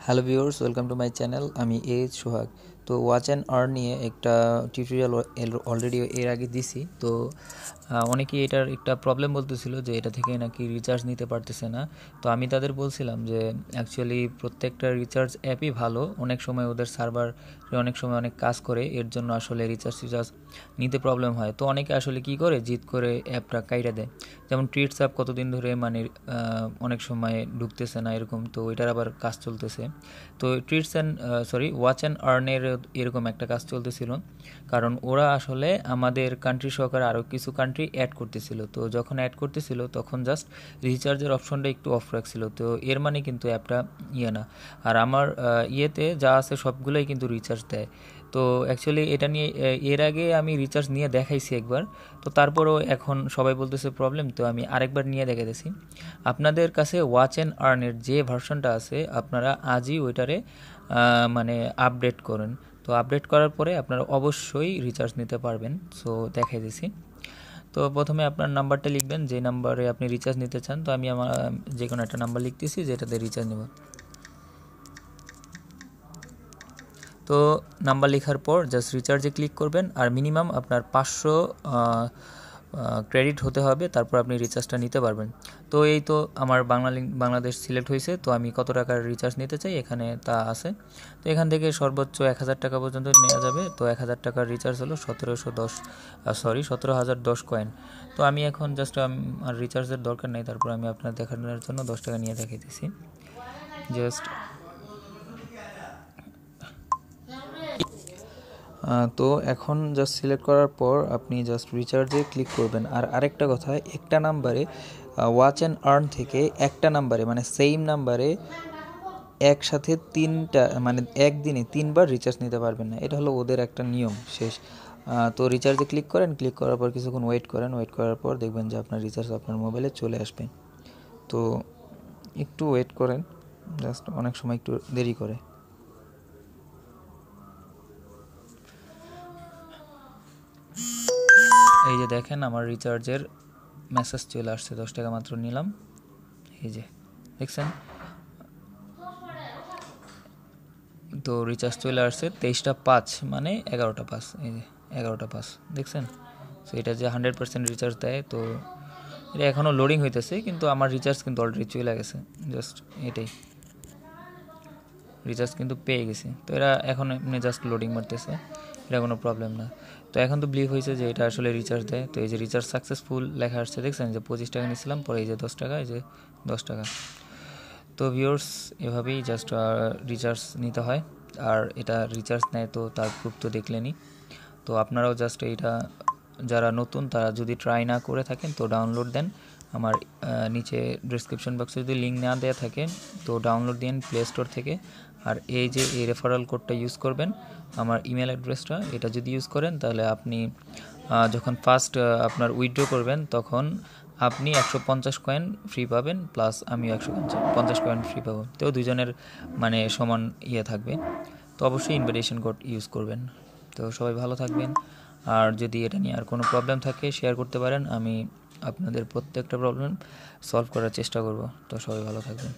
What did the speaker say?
Hello viewers, welcome to my channel. আমি সোহাগ। তো watch and earn নিয়ে একটা টিউটোরিয়াল অলরেডি এর আগে দিছি। তো অনেকেই এটার একটা প্রবলেম বলতেছিল যে এটা থেকে নাকি রিচার্জ নিতে পারতেছে না। তো আমি তাদের বলছিলাম যে অ্যাকচুয়ালি প্রত্যেকটা রিচার্জ অ্যাপই ভালো, অনেক সময় ওদের সার্ভার অনেক সময় অনেক কাজ করে, এর জন্য আসলে রিচার্জ নিতে প্রবলেম হয়। তো অনেকে আসলে কি করে, জিদ করে অ্যাপটা কাইটা দেয়। যেমন ট্রিটস অ্যাপ কতদিন ধরে মানে অনেক সময় ঢুকতেছে না এরকম, তো এটার আবার কাজ চলতেছে। তো ওয়াচ অ্যান্ড আর্নের এরকম একটা কাজ চলতেছিল, কারণ ওরা আসলে আমাদের কান্ট্রি সহকারে আরও কিছু কান্ট্রি অ্যাড করতেছিল। তো যখন অ্যাড করতেছিল তখন জাস্ট রিচার্জের অপশনটা একটু অফ রাখছিল। তো এর মানে কিন্তু অ্যাপটা না। আর আমার ইয়েতে যা আছে সবগুলোই কিন্তু রিচার্জ দেয়। তো অ্যাকচুয়ালি এটা নিয়ে এর আগে আমি রিচার্জ নিয়ে দেখাইছি একবার। তো তারপরও এখন সবাই বলতেছে প্রবলেম, তো আমি আরেকবার নিয়ে দেখাইতেছি। আপনাদের কাছে ওয়াচ অ্যান্ড আর্নের যে ভার্সনটা আছে আপনারা আজই ওইটারে মানে আপডেট করেন। তো আপডেট করার পরে আপনারা অবশ্যই রিচার্জ নিতে পারবেন। সো দেখাই দিছি। তো প্রথমে আপনার নাম্বারটা লিখবেন, যে নাম্বারে আপনি রিচার্জ নিতে চান। তো আমি আমার যে কোনো একটা নাম্বার লিখতেছি যেটাতে রিচার্জ নেব। তো নাম্বার লেখার পর জাস্ট রিচার্জে ক্লিক করবেন, আর মিনিমাম আপনার 500 ক্রেডিট হতে হবে, তারপর আপনি রিচার্জটা নিতে পারবেন। তো এই তো আমার বাংলাদেশ সিলেক্ট হয়েছে। তো আমি কত টাকার রিচার্জ নিতে চাই এখানে তা আছে। তো এখান থেকে সর্বোচ্চ 1000 টাকা পর্যন্ত নেওয়া যাবে। তো 1000 টাকার রিচার্জ হলো 17,010 কয়েন। তো আমি এখন জাস্ট আর রিচার্জের দরকার নেই, তারপর আমি আপনার দেখানোর জন্য 10 টাকা নিয়ে দেখাইতেছি। জাস্ট তো এখন জাস্ট সিলেক্ট করার পর আপনি জাস্ট রিচার্জে ক্লিক করবেন। আর আরেকটা কথা, একটা নাম্বারে ওয়াচ অ্যান্ড আর্ন থেকে একটা নাম্বারে মানে সেম নাম্বারে একসাথে তিনটা মানে একদিনে 3বার রিচার্জ নিতে পারবেন না। এটা হলো ওদের একটা নিয়ম শেষ। তো রিচার্জে ক্লিক করেন, ক্লিক করার পর কিছুক্ষণ ওয়েট করার পর দেখবেন যে আপনার রিচার্জ আপনার মোবাইলে চলে আসবে। তো একটু ওয়েট করেন, জাস্ট অনেক সময় একটু দেরি করে। এই যে দেখেন আমার রিচার্জের মেসেজ চলে আসছে, 10 টাকা মাত্র নিলাম। এই যে দেখছেন, তো রিচার্জ চলে আসছে 23টা 5 মানে 11টা 5। এই যে 11টা 5 দেখছেন। তো এটা যে 100% রিচার্জ দেয়, তো এটা এখনও লোডিং হইতেছে, কিন্তু আমার রিচার্জ কিন্তু অলরেডি চলে গেছে। জাস্ট এটাই, রিচার্জ কিন্তু পেয়ে গেছি। তো এরা এখন এমনি জাস্ট লোডিং মারতেছে, এটা কোনো প্রবলেম না। তো এখন তো বিলিভ হয়েছে যে এটা আসলে রিচার্জ দেয়। তো এই যে রিচার্জ সাকসেসফুল লেখা আসছে, দেখছেন যে 25 টাকা নিয়েছিলাম, পরে এই যে 10 টাকা, এই যে 10 টাকা। তো ভিউয়ার্স, এভাবেই জাস্ট রিচার্জ নিতে হয়। আর এটা রিচার্জ নেয় তো তার প্রুফ তো দেখলেনই। তো আপনারাও জাস্ট এইটা, যারা নতুন তারা যদি ট্রাই না করে থাকেন তো ডাউনলোড দেন। আমার নিচে ডিসক্রিপশন বক্সে যদি লিঙ্ক না দেওয়া থাকে তো ডাউনলোড দিন প্লে স্টোর থেকে। আর এই যে এই রেফারেল কোডটা ইউজ করবেন, আমার ইমেল অ্যাড্রেসটা, এটা যদি ইউজ করেন তাহলে আপনি যখন ফার্স্ট আপনার উইথড্র করবেন তখন আপনি 150 কয়েন ফ্রি পাবেন, প্লাস আমিও 150 কয়েন ফ্রি পাবো। তো দুজনের মানে সমান থাকবে। তো অবশ্যই ইনভিটেশন কোড ইউজ করবেন। তো সবাই ভালো থাকবেন। আর যদি এটা নিয়ে আর কোনো প্রবলেম থাকে শেয়ার করতে পারেন, আমি আপনাদের প্রত্যেকটা প্রবলেম সলভ করার চেষ্টা করব। তো সবাই ভালো থাকবেন।